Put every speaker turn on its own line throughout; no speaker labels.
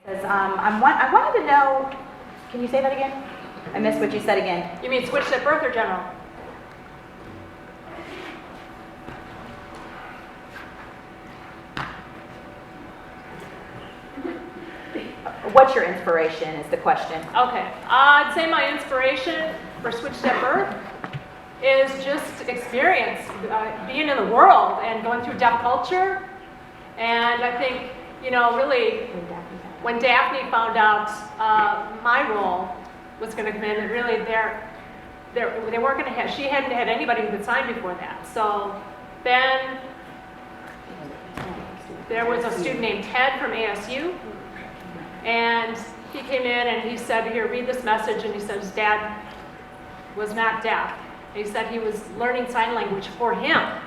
Because I wanted to know, can you say that again? I missed what you said again.
You mean switched at birth or general?
What's your inspiration is the question.
Okay, I'd say my inspiration for switched at birth is just experience, being in the world and going through deaf culture. And I think, really, when Daphne found out my role was going to come in, really they weren't going to have, she hadn't had anybody who could sign before that. So then there was a student named Ted from ASU, and he came in and he said, here, read this message, and he said his dad was not deaf. And he said he was learning sign language for him.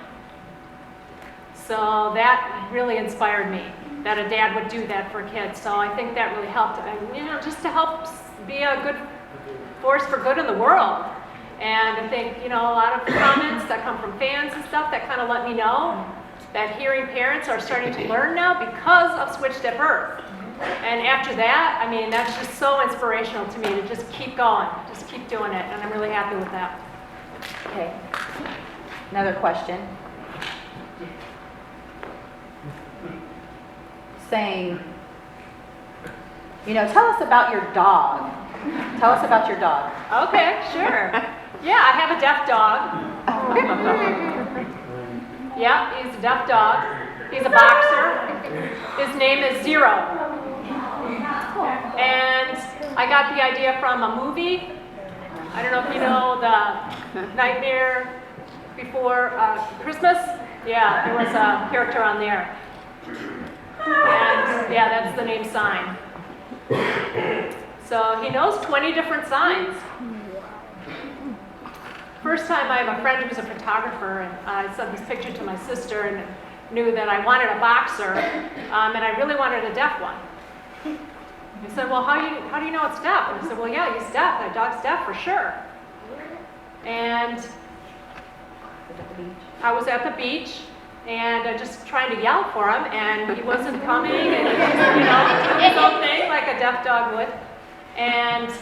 So that really inspired me, that a dad would do that for kids. So I think that really helped, just to help be a good force for good in the world. And I think, a lot of comments that come from fans and stuff that kind of let me know that hearing parents are starting to learn now because of switched at birth. And after that, that's just so inspirational to me to just keep going, just keep doing it, and I'm really happy with that.
Okay. Another question. Saying, tell us about your dog. Tell us about your dog.
Okay, sure. Yeah, I have a deaf dog. Yeah, he's a deaf dog. He's a boxer. His name is Zero. And I got the idea from a movie. I don't know if you know the Nightmare Before Christmas. Yeah, there was a character on there. And yeah, that's the name Sign. So he knows 20 different signs. First time I have a friend who's a photographer, and I sent this picture to my sister and knew that I wanted a boxer, and I really wanted a deaf one. He said, well, how do you know it's deaf? And I said, well, yeah, he's deaf. That dog's deaf for sure. And I was at the beach, and just trying to yell for him, and he wasn't coming, and he was, doing his own thing like a deaf dog would. And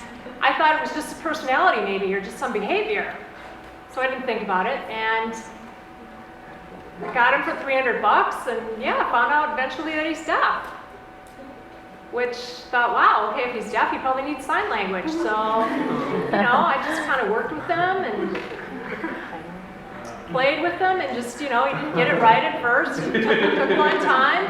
I thought it was just a personality maybe, or just some behavior. So I didn't think about it, and I got him for $300, and yeah, found out eventually that he's deaf. Which thought, wow, okay, if he's deaf, he probably needs sign language. So, I just kind of worked with them and played with them, and just, he didn't get it right at first. It took a long time.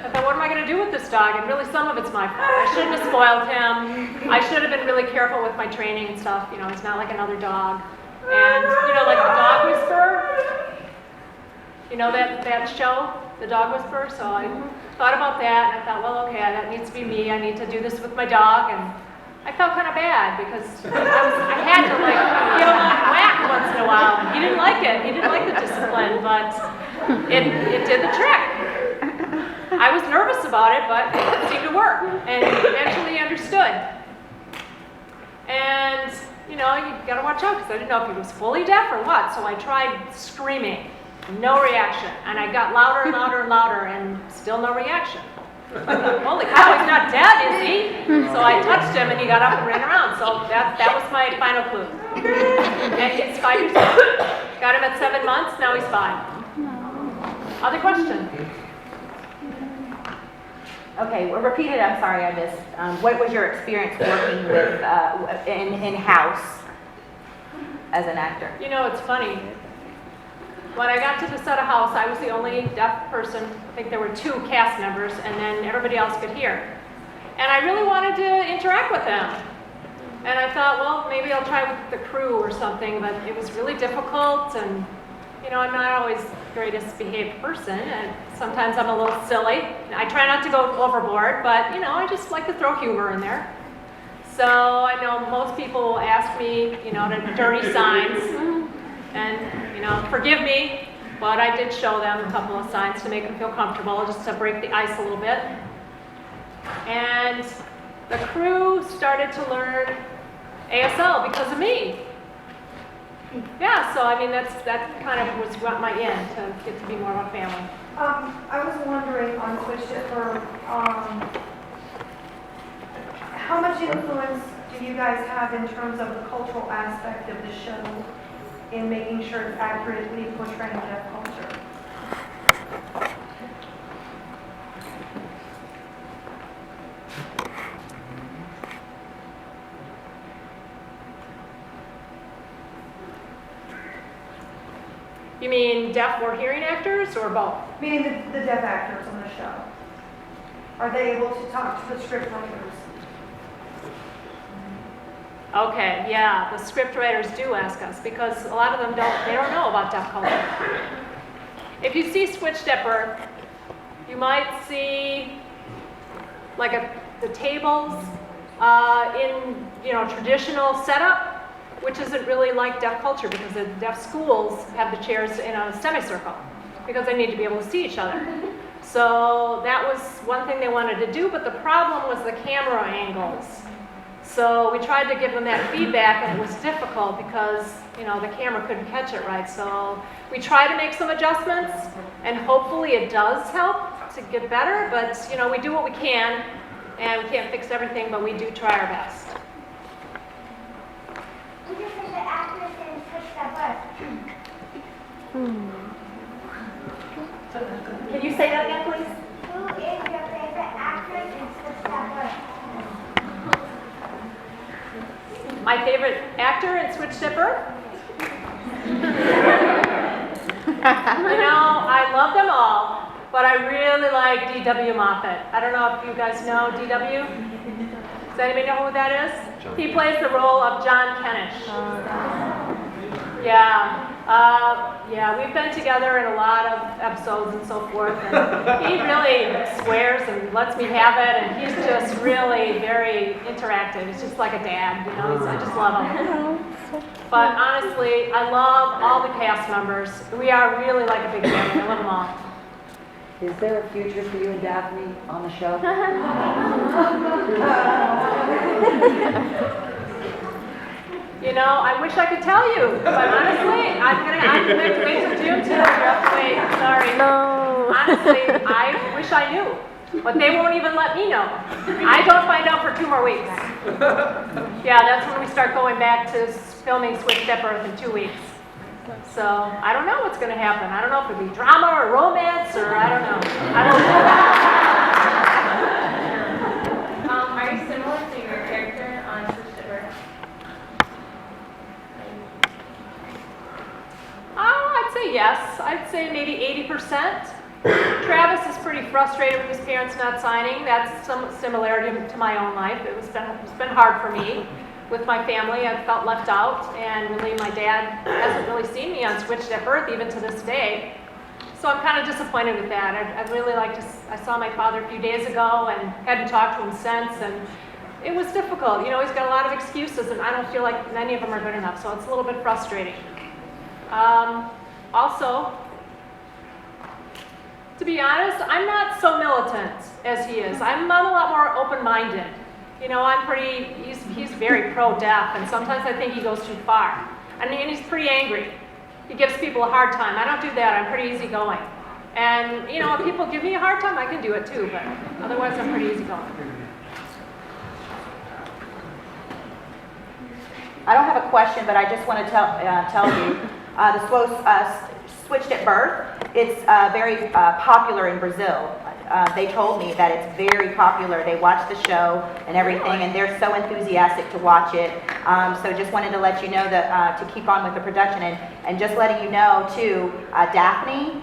I thought, what am I going to do with this dog? And really, some of it's my fault. I shouldn't have spoiled him. I should have been really careful with my training and stuff. He's not like another dog. And, like the Dog Whisperer, that show, The Dog Whisperer. So I thought about that, and I thought, well, okay, that needs to be me. I need to do this with my dog. And I felt kind of bad because I had to give him a whack once in a while. He didn't like it. He didn't like the discipline, but it did the trick. I was nervous about it, but it seemed to work, and eventually he understood. And you got to watch out because I didn't know if he was fully deaf or what. So I tried screaming, no reaction, and I got louder and louder and louder, and still no reaction. I thought, holy cow, he's not dead, is he? So I touched him, and he got up and ran around. So that was my final clue. And he's 5 years old. Got him at 7 months. Now he's 5. Other question?
Okay, well, repeat it. I'm sorry, I missed. What was your experience working with in-house as an actor?
It's funny. When I got to the set of House, I was the only deaf person. I think there were 2 cast members, and then everybody else could hear. And I really wanted to interact with them. And I thought, well, maybe I'll try with the crew or something, but it was really difficult, and I'm not always the greatest behaved person, and sometimes I'm a little silly. I try not to go overboard, but I just like to throw humor in there. So I know most people will ask me, the dirty signs, and forgive me, but I did show them a couple of signs to make them feel comfortable, just to break the ice a little bit. And the crew started to learn ASL because of me. Yeah, so that kind of was my end, to get to be more of a family.
I was wondering on Switched It for influence do you guys have in terms of the cultural aspect of the show in making sure it's accurately portraying deaf culture?
You mean deaf or hearing actors, or both?
Meaning the deaf actors on the show. Are they able to talk to the script writers?
Okay, yeah, the script writers do ask us because a lot of them don't know about deaf culture. If you see Switched at Birth, you might see like the tables in traditional setup, which isn't really like deaf culture because the deaf schools have the chairs in a semicircle because they need to be able to see each other. So that was one thing they wanted to do, but the problem was the camera angles. So we tried to give them that feedback, and it was difficult because the camera couldn't catch it right. So we try to make some adjustments, and hopefully it does help to get better. But we do what we can, and we can't fix everything, but we do try our best.
Who's your favorite actress in Switched at Birth?
Can you say that again, please?
Who is your favorite actress in Switched at Birth?
My favorite actor in Switched at Birth? I love them all, but I really like D.W. Moffat. I don't know if you guys know D.W. Does anybody know who that is? He plays the role of John Kennish. Yeah, we've been together in a lot of episodes and so forth, and he really swears and lets me have it, and he's just really very interactive. He's just like a dad, I just love him. But honestly, I love all the cast members. We are really like a big family. I love them all.
Is there a future for you and Daphne on the show?
I wish I could tell you, but honestly, I'm gonna have to wait till June too. You have to wait. Sorry. No. Honestly, I wish I knew, but they won't even let me know. I don't find out for 2 more weeks. Yeah, that's when we start going back to filming Switched at Birth in 2 weeks. So I don't know what's going to happen. I don't know if it'll be drama or romance or I don't know.
Are you similar to your character on Switched at Birth?
I'd say yes. I'd say maybe 80%. Travis is pretty frustrated with his parents not signing. That's some similarity to my own life. It's been hard for me with my family. I felt left out, and really my dad hasn't really seen me on Switched at Birth even to this day. So I'm kind of disappointed with that. I'd really like to. I saw my father a few days ago and hadn't talked to him since, and it was difficult. He's got a lot of excuses, and I don't feel like many of them are good enough. So it's a little bit frustrating. Also, to be honest, I'm not so militant as he is. I'm a lot more open-minded. He's very pro-deaf, and sometimes I think he goes too far. And he's pretty angry. He gives people a hard time. I don't do that. I'm pretty easygoing. And, if people give me a hard time, I can do it too, but otherwise I'm pretty easygoing.
I don't have a question, but I just want to tell you, Switched at Birth, it's very popular in Brazil. They told me that it's very popular. They watch the show and everything, and they're so enthusiastic to watch it. So just wanted to let you know that to keep on with the production, and just letting you know too, Daphne,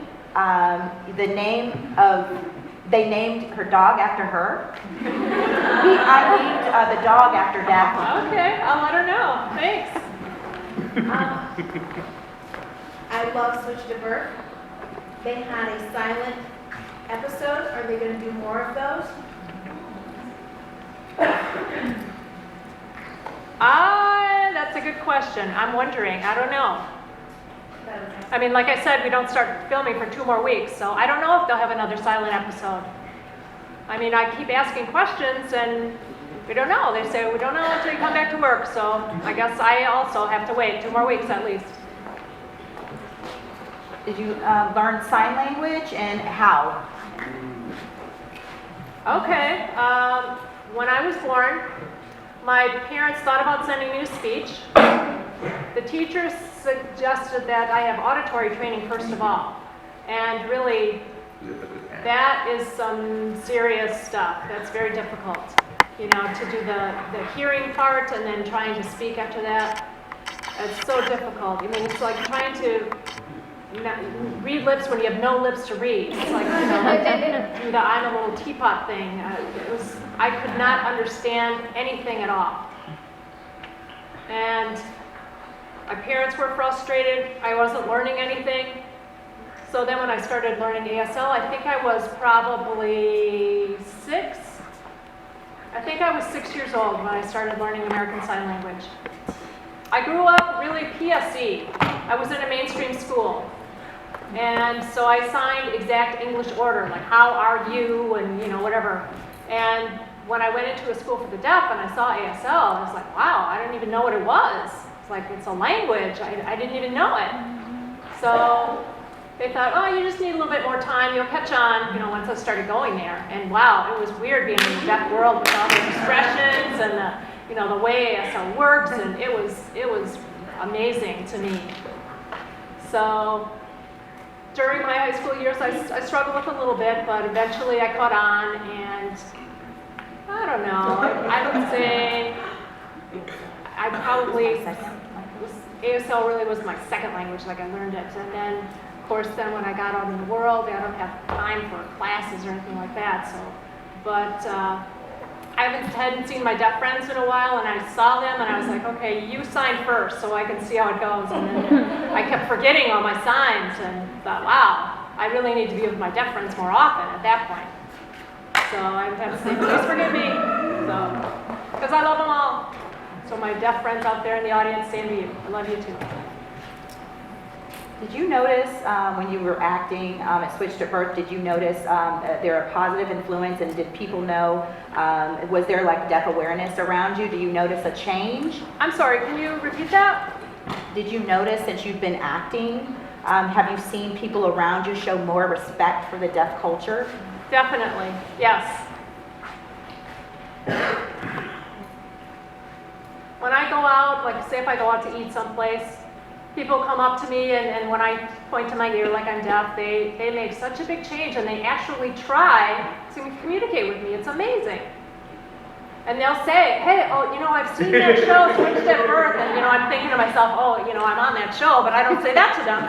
they named her dog after her. I named the dog after Daphne.
Okay, I'll let her know. Thanks.
I love Switched at Birth. They had a silent episode. Are they going to do more of those?
That's a good question. I'm wondering. I don't know. I mean, like I said, we don't start filming for 2 more weeks, so I don't know if they'll have another silent episode. I mean, I keep asking questions, and we don't know. They say, we don't know until you come back to work, so I guess I also have to wait 2 more weeks at least.
Did you learn sign language, and how?
Okay. When I was born, my parents thought about sending me to speech. The teachers suggested that I have auditory training first of all. And really, that is some serious stuff. That's very difficult, you know, to do the hearing part and then trying to speak after that. It's so difficult. I mean, it's like trying to read lips when you have no lips to read. It's like, you know, do the I'm a little teapot thing. I could not understand anything at all. And my parents were frustrated. I wasn't learning anything. So then when I started learning ASL, I think I was probably 6. I think I was 6 years old when I started learning American Sign Language. I grew up really PSE. I was in a mainstream school. And so I signed exact English order, like how are you and, you know, whatever. And when I went into a school for the deaf and I saw ASL, I was like, wow, I didn't even know what it was. It's like, it's a language. I didn't even know it. So they thought, oh, you just need a little bit more time. You'll catch on, you know, once I started going there. And wow, it was weird being in the deaf world with all the expressions and the, you know, the way ASL works. And it was amazing to me. So during my high school years, I struggled with a little bit, but eventually I caught on, and I don't know, I would say I probably, ASL really was my second language, like I learned it. And then, of course, then when I got out in the world, I don't have time for classes or anything like that, so, but I hadn't seen my deaf friends in a while, and I saw them, and I was like, okay, you sign first so I can see how it goes. And then I kept forgetting all my signs and thought, wow, I really need to be with my deaf friends more often at that point. So I have to say, please forgive me, because I love them all. So my deaf friends out there in the audience, same to you. I love you too.
Did you notice when you were acting at Switched at Birth, did you notice there a positive influence, and did people know, was there like deaf awareness around you? Do you notice a change?
I'm sorry, can you repeat that?
Did you notice since you've been acting, have you seen people around you show more respect for the deaf culture?
Definitely, yes. When I go out, like say if I go out to eat someplace, people come up to me and when I point to my ear like I'm deaf, they make such a big change, and they actually try to communicate with me. It's amazing. And they'll say, hey, oh, you know, I've seen that show, Switched at Birth, and, you know, I'm thinking to myself, oh, you know, I'm on that show, but I don't say that to them.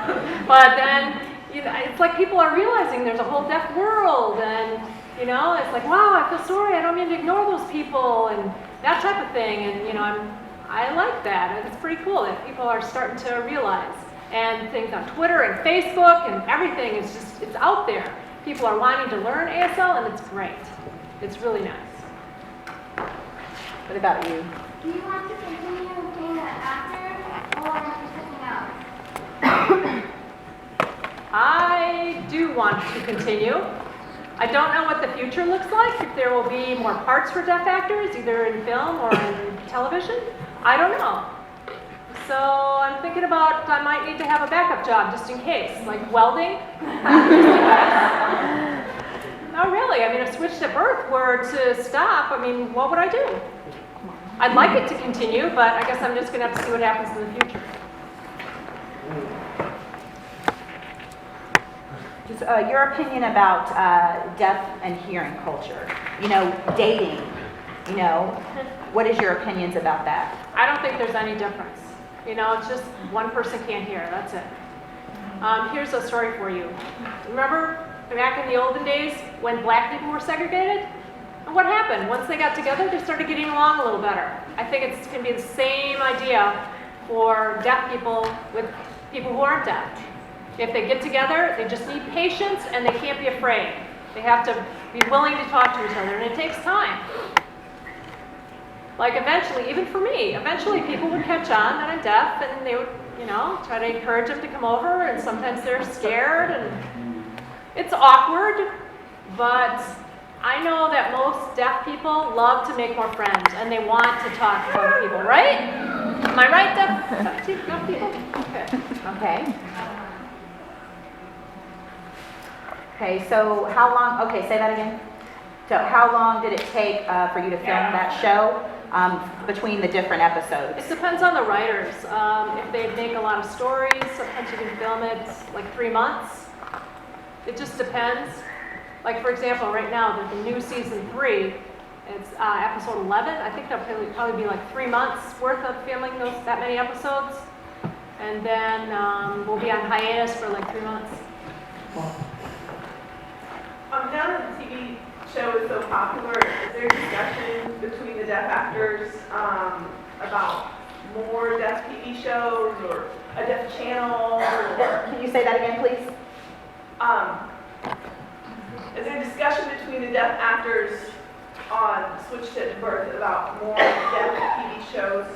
But then, you know, it's like people are realizing there's a whole deaf world, and, you know, it's like, wow, I feel sorry, I don't mean to ignore those people, and that type of thing, and, you know, I like that. It's pretty cool that people are starting to realize. And things on Twitter and Facebook and everything is just, it's out there. People are wanting to learn ASL, and it's great. It's really nice.
What about you?
Do you want to continue being an actor or something else?
I do want to continue. I don't know what the future looks like, if there will be more parts for deaf actors, either in film or in television. I don't know. So I'm thinking about, I might need to have a backup job just in case, like welding. No, really, I mean, if Switched at Birth were to stop, I mean, what would I do? I'd like it to continue, but I guess I'm just gonna have to see what happens in the future.
Just your opinion about deaf and hearing culture. You know, dating. You know, what is your opinions about that?
I don't think there's any difference. You know, it's just one person can't hear, that's it. Here's a story for you. Remember back in the olden days when black people were segregated? And what happened? Once they got together, they started getting along a little better. I think it's going to be the same idea for deaf people with people who aren't deaf. If they get together, they just need patience and they can't be afraid. They have to be willing to talk to each other, and it takes time. Like eventually, even for me, eventually people would catch on that I'm deaf, and they would, you know, try to encourage them to come over, and sometimes they're scared, and it's awkward, but I know that most deaf people love to make more friends, and they want to talk to other people, right? Am I right, deaf people? Okay.
Okay. Okay, so how long, okay, say that again. So how long did it take for you to film that show? between the different episodes?
It depends on the writers. If they make a lot of stories, sometimes you can film it like 3 months. It just depends. Like for example, right now, the new season 3, it's episode 11. I think that'll probably be like 3 months worth of filming that many episodes. And then we'll be on hiatus for like 3 months.
Now that the TV show is so popular, is there discussion between the deaf actors about more deaf TV shows or a deaf channel? Or,
Can you say that again, please?
is there discussion between the deaf actors on Switched at Birth about more deaf TV shows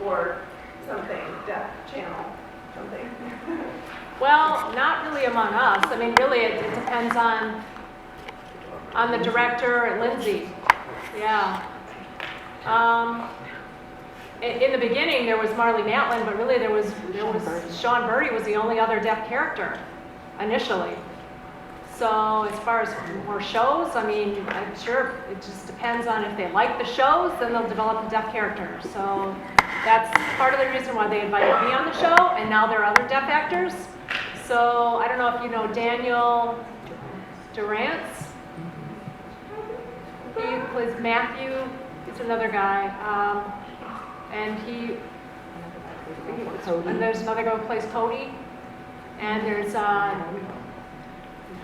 or something, deaf channel, something?
Well, not really among us. I mean, really, it depends on the director and Lindsay. Yeah. In the beginning, there was Marley Matlin, but really there was Sean Birdie was the only other deaf character initially. So as far as more shows, I mean, I'm sure it just depends on if they like the shows, then they'll develop a deaf character. So that's part of the reason why they invited me on the show, and now there are other deaf actors. So I don't know if you know Daniel Durantz. He plays Matthew. He's another guy. And there's another guy who plays Cody. And there's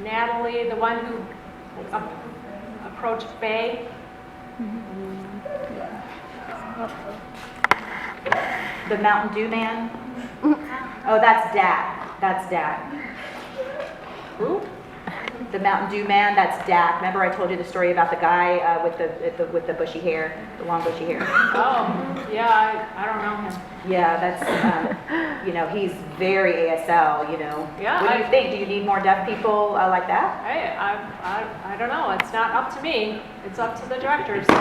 Natalie, the one who approached Faye.
The Mountain Dew Man? Oh, that's Dak. That's Dak.
Who?
The Mountain Dew Man, that's Dak. Remember I told you the story about the guy with the bushy hair, the long bushy hair?
Oh, yeah, I don't know him.
Yeah, that's, he's very ASL,
Yeah,
What do you think? Do you need more deaf people like that?
Hey, I don't know. It's not up to me. It's up to the director. So,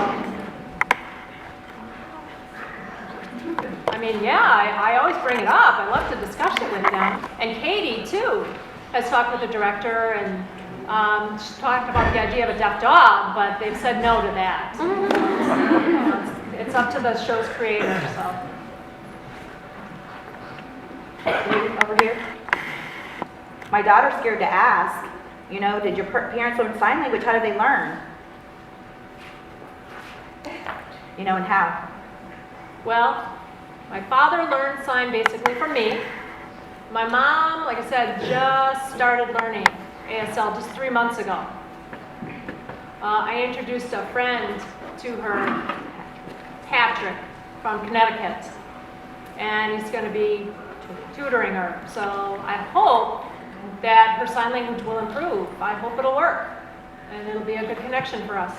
I mean, yeah, I always bring it up. I love to discuss it with them. And Katie too has talked with the director, and she's talked about the idea of a deaf dog, but they've said no to that. It's up to the show's creator. So.
Over here. My daughter's scared to ask, did your parents learn sign language? How did they learn? And how?
Well, my father learned sign basically from me. My mom, like I said, just started learning ASL just 3 months ago. I introduced a friend to her, Patrick, from Connecticut, and he's going to be tutoring her. So I hope that her sign language will improve. I hope it'll work, and it'll be a good connection for us.